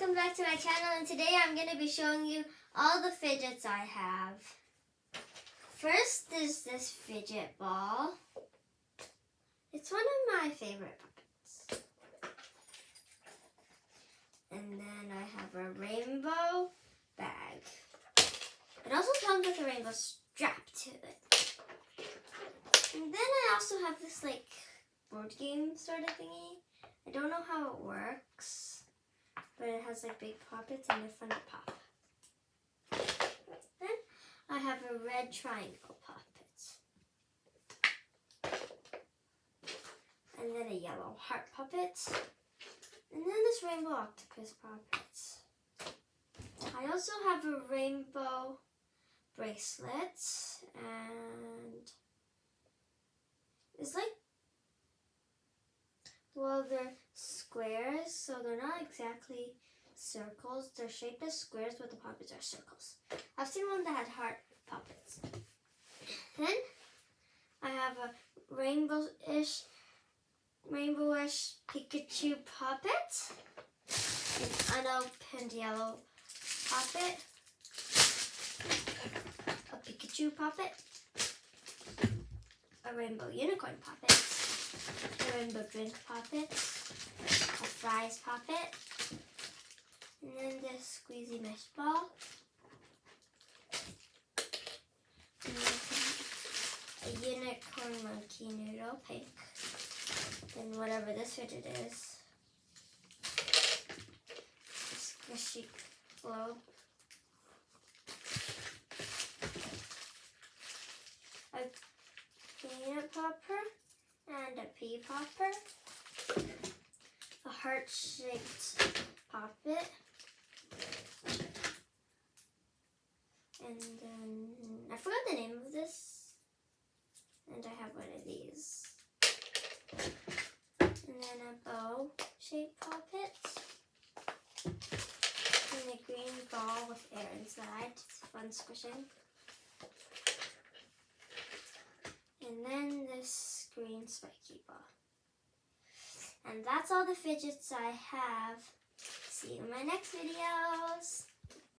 welcome back to my channel, and today I'm going to be showing you all the fidgets I have. First is this fidget ball. It's one of my favorite puppets. And then I have a rainbow bag. It also comes with a rainbow strap to it. And then I also have this like board game sort of thingy. I don't know how it works, but it has like big poppets and they're fun to pop. Then I have a red triangle puppet. And then a yellow heart puppet. And then this rainbow octopus puppet. I also have a rainbow bracelet, and it's like, well, they're squares, so they're not exactly circles. They're shaped as squares, but the puppets are circles. I've seen one that had heart puppets. Then I have a rainbowish Pikachu puppet, an unopened yellow puppet, a Pikachu puppet, a rainbow unicorn puppet, a rainbow drink puppet, a fries puppet, and then this squeezy mesh ball, and then a unicorn monkey noodle pink, and whatever this fidget is, a squishy glow, a peanut popper, and a pea popper, a heart-shaped puppet, and then I forgot the name of this, and I have one of these, and then a bow-shaped puppet, and a green ball with air inside, it's fun squishing. And then this green spiky ball. And that's all the fidgets I have. See you in my next videos.